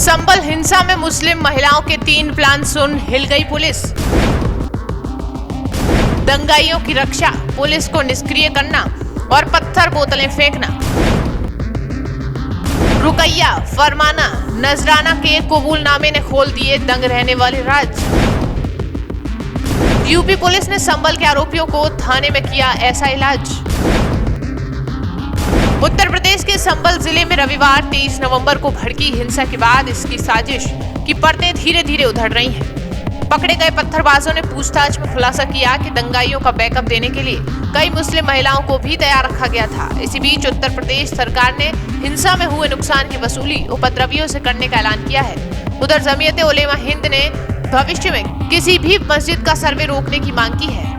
संबल हिंसा में मुस्लिम महिलाओं के 3 प्लान सुन हिल गई पुलिस। दंगाइयों की रक्षा, पुलिस को निष्क्रिय करना और पत्थर बोतलें फेंकना। रुकैया, फरमाना, नजराना के कबूलनामे ने खोल दिए दंग रहने वाले राज। यूपी पुलिस ने संबल के आरोपियों को थाने में किया ऐसा इलाज। उत्तर प्रदेश के संबल जिले में रविवार 23 नवंबर को भड़की हिंसा के बाद इसकी साजिश की परतें धीरे धीरे उधड़ रही हैं। पकड़े गए पत्थरबाजों ने पूछताछ में खुलासा किया कि दंगाइयों का बैकअप देने के लिए कई मुस्लिम महिलाओं को भी तैयार रखा गया था। इसी बीच उत्तर प्रदेश सरकार ने हिंसा में हुए नुकसान की वसूली उपद्रवियों से करने का ऐलान किया है। उधर जमीयत उलेमा हिंद ने भविष्य में किसी भी मस्जिद का सर्वे रोकने की मांग की है।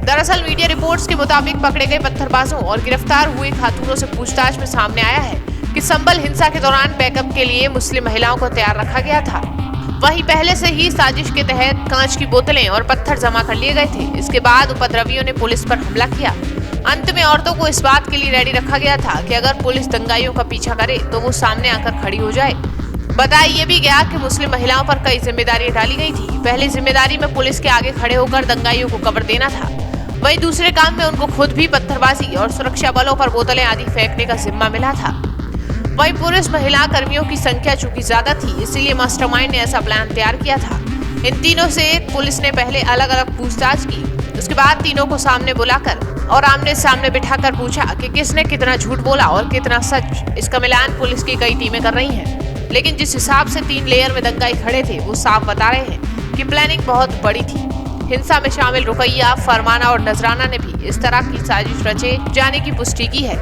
दरअसल मीडिया रिपोर्ट्स के मुताबिक पकड़े गए पत्थरबाजों और गिरफ्तार हुए खातूनों से पूछताछ में सामने आया है कि संबल हिंसा के दौरान बैकअप के लिए मुस्लिम महिलाओं को तैयार रखा गया था। वहीं पहले से ही साजिश के तहत कांच की बोतलें और पत्थर जमा कर लिए गए थे। इसके बाद उपद्रवियों ने पुलिस पर हमला किया। अंत में औरतों को इस बात के लिए रेडी रखा गया था कि अगर पुलिस दंगाइयों का पीछा करे तो वो सामने आकर खड़ी हो जाए। बताया ये भी गया कि मुस्लिम महिलाओं पर कई जिम्मेदारियां डाली गई थी। पहली जिम्मेदारी में पुलिस के आगे खड़े होकर दंगाइयों को कवर देना था। वहीं दूसरे काम में उनको खुद भी पत्थरबाजी और सुरक्षा बलों पर बोतलें आदि फेंकने का जिम्मा मिला था। वहीं पुरुष महिला कर्मियों की संख्या चूंकि ज्यादा थी, इसीलिए मास्टरमाइंड ने ऐसा प्लान तैयार किया था। इन तीनों से पुलिस ने पहले अलग अलग पूछताछ की। उसके बाद तीनों को सामने बुलाकर और आमने सामने बिठाकर पूछा कि किसने कितना झूठ बोला और कितना सच। इसका मिलान पुलिस की कई टीमें कर रही हैं। लेकिन जिस हिसाब से 3 लेयर में दंगाई खड़े थे, वो साफ बता रहे हैं कि प्लानिंग बहुत बड़ी थी। हिंसा में शामिल रुकैया, फरमाना और नजराना ने भी इस तरह की साजिश रचे जाने की पुष्टि की है।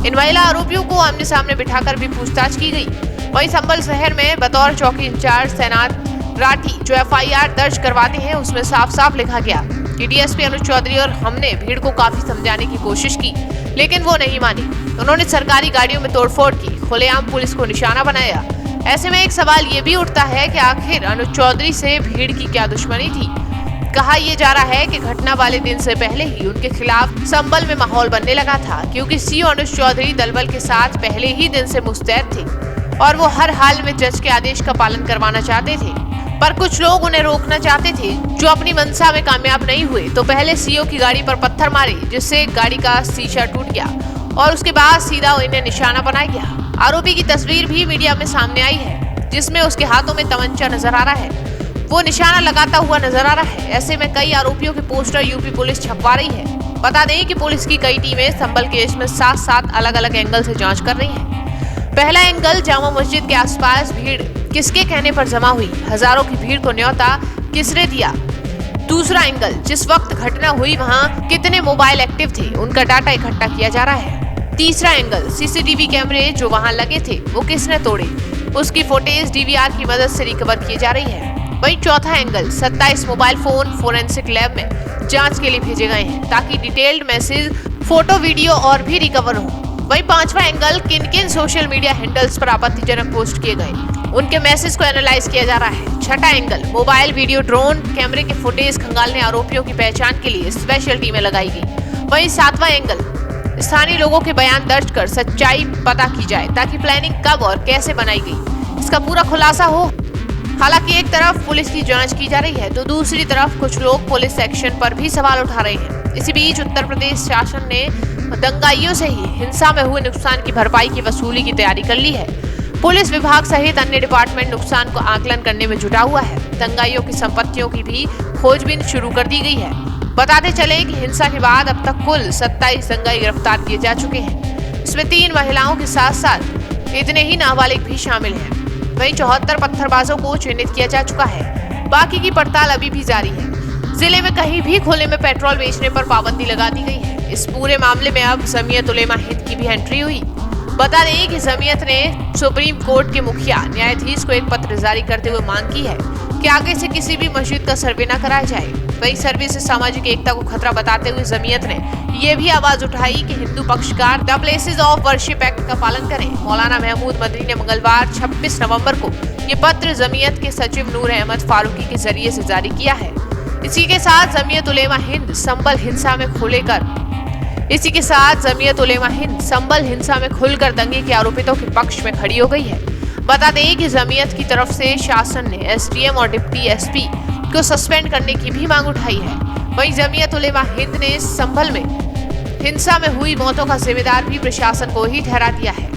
इन महिला आरोपियों को आमने सामने बिठाकर भी पूछताछ की गई। वहीं संबल शहर में बतौर चौकी इंचार्ज तैनात राठी जो FIR दर्ज करवाते हैं, उसमें साफ साफ लिखा गया कि DSP अनुज चौधरी और हमने भीड़ को काफी समझाने की कोशिश की, लेकिन वो नहीं मानी। उन्होंने सरकारी गाड़ियों में तोड़फोड़ की, खुलेआम पुलिस को निशाना बनाया। ऐसे में एक सवाल ये भी उठता है कि आखिर अनुज चौधरी से भीड़ की क्या दुश्मनी थी। कहा यह जा रहा है कि घटना वाले दिन से पहले ही उनके खिलाफ संबल में माहौल बनने लगा था, क्योंकि CO अनुज चौधरी दलबल के साथ पहले ही दिन से मुस्तैद थे और वो हर हाल में जज के आदेश का पालन करवाना चाहते थे। पर कुछ लोग उन्हें रोकना चाहते थे, जो अपनी मंशा में कामयाब नहीं हुए तो पहले CO की गाड़ी पर पत्थर मारे, जिससे गाड़ी का शीशा टूट गया और उसके बाद सीधा इन्हें निशाना बनाया गया। आरोपी की तस्वीर भी मीडिया में सामने आई है, जिसमें उसके हाथों में तमंचा नजर आ रहा है। वो निशाना लगाता हुआ नजर आ रहा है। ऐसे में कई आरोपियों के पोस्टर यूपी पुलिस छपवा रही है। बता दें कि पुलिस की कई टीमें संबल केस में 7 अलग अलग एंगल से जांच कर रही हैं। पहला एंगल, जामा मस्जिद के आसपास भीड़ किसके कहने पर जमा हुई, हजारों की भीड़ को न्योता किसने दिया। दूसरा एंगल, जिस वक्त घटना हुई वहाँ कितने मोबाइल एक्टिव थे, उनका डाटा इकट्ठा किया जा रहा है। तीसरा एंगल, CCTV कैमरे जो वहाँ लगे थे वो किसने तोड़े, उसकी फुटेज DVR की मदद से रिकवर की जा रही है। वहीं चौथा angle, 27 mobile phone forensic lab में जांच के लिए भेजे गए हैं, ताकि डिटेल्ड मैसेज, फोटो, वीडियो और भी रिकवर हो। वहीं पांचवा एंगल, किन किन सोशल मीडिया हैंडल्स पर आपत्तिजनक पोस्ट किए गए, उनके मैसेज को एनालाइज किया जा रहा है। छठा एंगल, मोबाइल, वीडियो, ड्रोन कैमरे के फुटेज खंगालने आरोपियों की पहचान के लिए स्पेशल टीमें लगाई गई। वहीं 7वां एंगल, स्थानीय लोगों के बयान दर्ज कर सच्चाई पता की जाए, ताकि प्लानिंग कब और कैसे बनाई गई इसका पूरा खुलासा हो। हालांकि एक तरफ पुलिस की जांच की जा रही है तो दूसरी तरफ कुछ लोग पुलिस एक्शन पर भी सवाल उठा रहे हैं। इसी बीच उत्तर प्रदेश शासन ने दंगाइयों से ही हिंसा में हुए नुकसान की भरपाई की वसूली की तैयारी कर ली है। पुलिस विभाग सहित अन्य डिपार्टमेंट नुकसान को आकलन करने में जुटा हुआ है। दंगाइयों की संपत्तियों की भी खोजबीन शुरू कर दी गई है। बताते चले कि हिंसा के बाद अब तक कुल 27 दंगाई गिरफ्तार किए जा चुके हैं। इसमें 3 महिलाओं के साथ साथ इतने ही नाबालिग भी शामिल हैं। वहीं 74 पत्थरबाजों को चिन्हित किया जा चुका है। बाकी की पड़ताल अभी भी जारी है। जिले में कहीं भी खुले में पेट्रोल बेचने पर पाबंदी लगा दी गई है। इस पूरे मामले में अब जमीयत उलेमा हिंद की भी एंट्री हुई। बता दें कि जमीयत ने सुप्रीम कोर्ट के मुखिया न्यायाधीश को एक पत्र जारी करते हुए मांग की है कि आगे से किसी भी मस्जिद का सर्वे न कराया जाए। वहीं सर्वे से सामाजिक एकता को खतरा बताते हुए जमीयत ने यह भी आवाज उठाई कि हिंदू पक्षकार the places of worship act का पालन करें। मौलाना महमूद मदनी ने मंगलवार 26 नवंबर को ये पत्र जमीयत के सचिव नूर अहमद फारूकी के जरिए से जारी किया है। इसी के साथ जमीयत उलेमा हिंद संबल हिंसा में खुलकर दंगे के आरोपितों के पक्ष में खड़ी हो गई है। बता दें कि जमीयत की तरफ से शासन ने एसडीएम और डिप्टी एसपी को सस्पेंड करने की भी मांग उठाई है। वहीं जमीयत उलेमा हिंद ने संभल में हिंसा में हुई मौतों का जिम्मेदार भी प्रशासन को ही ठहरा दिया है।